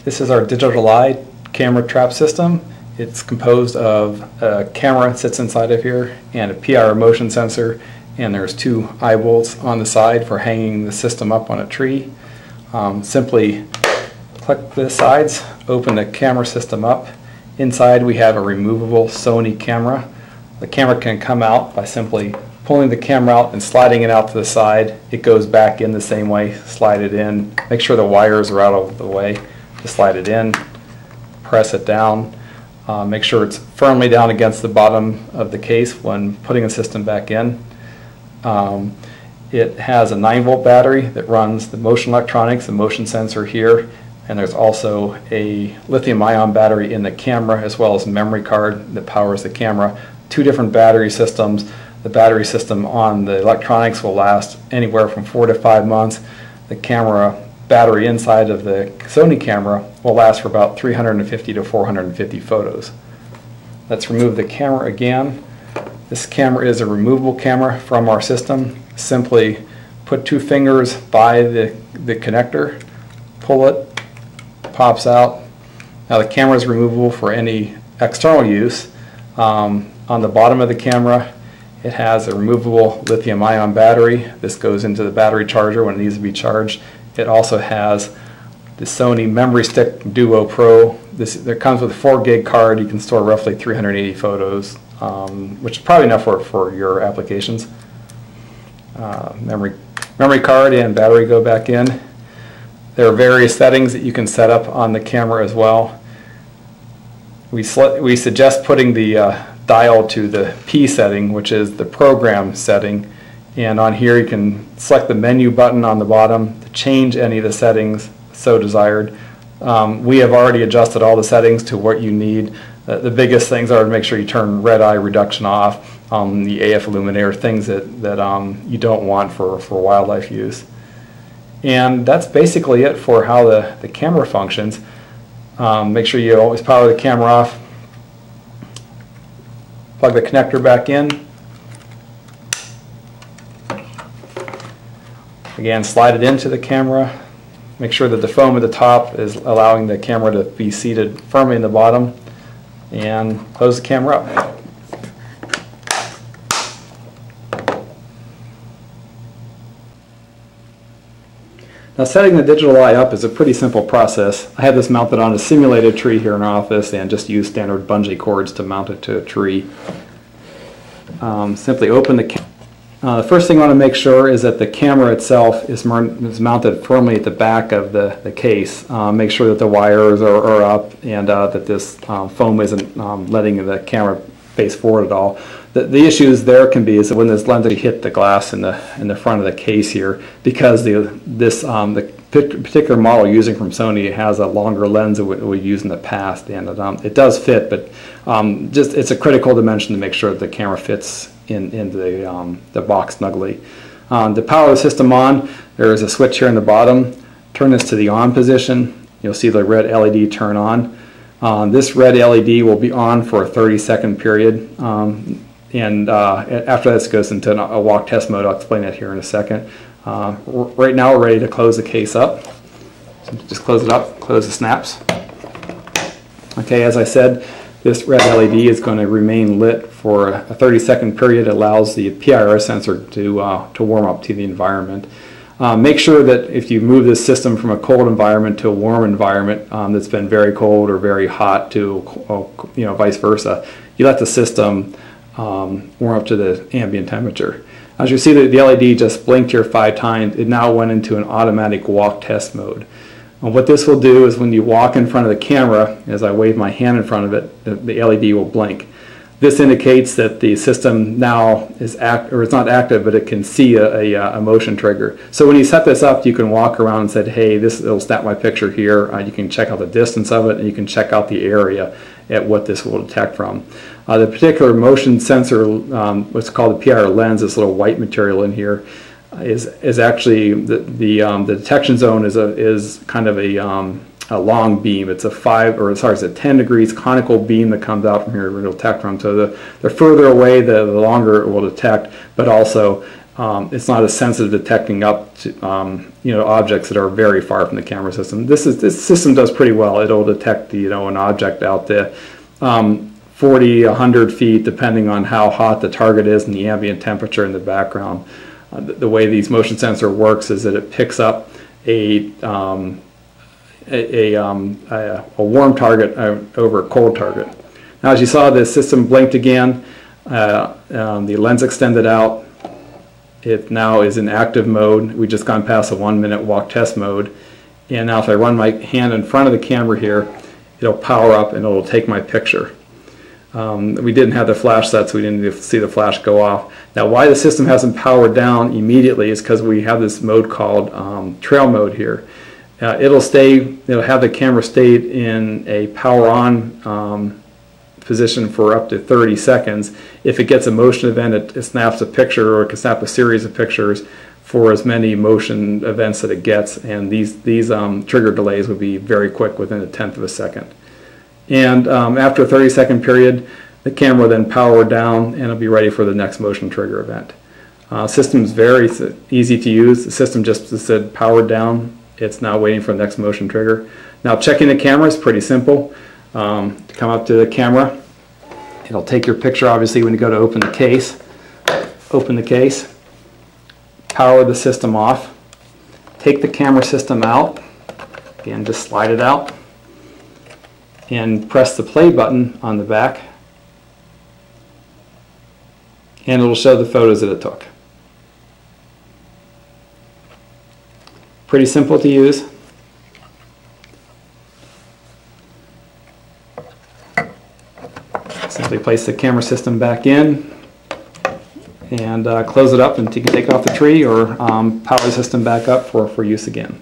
This is our DigitalEye camera trap system. It's composed of a camera that sits inside of here and a PIR motion sensor, and there's two eye bolts on the side for hanging the system up on a tree. Simply click the sides, open the camera system up. Inside we have a removable Sony camera. The camera can come out by simply pulling the camera out and sliding it out to the side. It goes back in the same way, slide it in. Make sure the wires are out of the way. Just slide it in, press it down. Make sure it's firmly down against the bottom of the case when putting the system back in. It has a 9-volt battery that runs the motion electronics, the motion sensor here, and there's also a lithium-ion battery in the camera as well as a memory card that powers the camera. Two different battery systems. The battery system on the electronics will last anywhere from 4 to 5 months. The camera battery inside of the Sony camera will last for about 350 to 450 photos. Let's remove the camera again. This camera is a removable camera from our system. Simply put 2 fingers by the connector, pull it, pops out. Now the camera is removable for any external use. On the bottom of the camera it has a removable lithium-ion battery. This goes into the battery charger when it needs to be charged. It also has the Sony Memory Stick Duo Pro. It comes with a 4 gig card. You can store roughly 380 photos, which is probably enough for your applications. Memory card and battery go back in. There are various settings that you can set up on the camera as well. We suggest putting the dial to the P setting, which is the program setting. And on here you can select the menu button on the bottom to change any of the settings so desired. We have already adjusted all the settings to what you need. The biggest things are to make sure you turn red eye reduction off, the AF illuminator, things that you don't want for wildlife use. And that's basically it for how the camera functions. Make sure you always power the camera off. Plug the connector back in. Again, slide it into the camera. Make sure that the foam at the top is allowing the camera to be seated firmly in the bottom, and close the camera up. Now, setting the DigitalEye up is a pretty simple process. I have this mounted on a simulated tree here in our office and just use standard bungee cords to mount it to a tree. Simply open the camera. The first thing I want to make sure is that the camera itself is mounted firmly at the back of the case. Make sure that the wires are up and that this foam isn't letting the camera face forward at all. The issues there can be is that when this lens hit the glass in the front of the case here, because the particular model using from Sony has a longer lens than we used in the past, and it does fit, but it's a critical dimension to make sure that the camera fits into the box snugly. To power the system on, there is a switch here in the bottom. Turn this to the on position. You'll see the red LED turn on. This red LED will be on for a 30-second period, and after this goes into a walk test mode. I'll explain that here in a second. Right now we're ready to close the case up. So just close it up, close the snaps. Okay, as I said, this red LED is going to remain lit for a 30-second period. It allows the PIR sensor to warm up to the environment. Make sure that if you move this system from a cold environment to a warm environment that's been very cold or very hot to vice versa, you let the system warm up to the ambient temperature. As you see, the LED just blinked here 5 times. It now went into an automatic walk test mode. And what this will do is when you walk in front of the camera, as I wave my hand in front of it, the LED will blink. This indicates that the system now is it's not active, but it can see a motion trigger. So when you set this up, you can walk around and say, hey, it'll snap my picture here. You can check out the distance of it, and you can check out the area at what this will detect from. The particular motion sensor, what's called the PIR lens, this little white material in here, is actually the detection zone is kind of a long beam. It's a 10 degrees conical beam that comes out from here. It'll detect from. So the further away, the longer it will detect. But also it's not as sensitive to detecting up to, objects that are very far from the camera system. This system does pretty well. It'll detect an object out there 40, 100 feet, depending on how hot the target is and the ambient temperature in the background. The way these motion sensor works is that it picks up a warm target over a cold target. Now, as you saw, the system blinked again. The lens extended out. It now is in active mode. We just gone past the 1 minute walk test mode. And now if I run my hand in front of the camera here, it'll power up and it'll take my picture. We didn't have the flash set, so we didn't see the flash go off. Now, why the system hasn't powered down immediately is because we have this mode called trail mode here. It'll have the camera stay in a power on position for up to 30 seconds. If it gets a motion event, it snaps a picture, or it can snap a series of pictures for as many motion events that it gets, and these trigger delays would be very quick, within 1/10 of a second. And after a 30-second period, the camera then power down and it'll be ready for the next motion trigger event. System's very easy to use. The system just said powered down. It's now waiting for the next motion trigger. Now, checking the camera is pretty simple. To come up to the camera, it'll take your picture obviously when you go to open the case. Open the case, power the system off, take the camera system out, again just slide it out, and press the play button on the back, and it'll show the photos that it took. Pretty simple to use. Simply place the camera system back in and close it up, and you can take it off the tree or power the system back up for use again.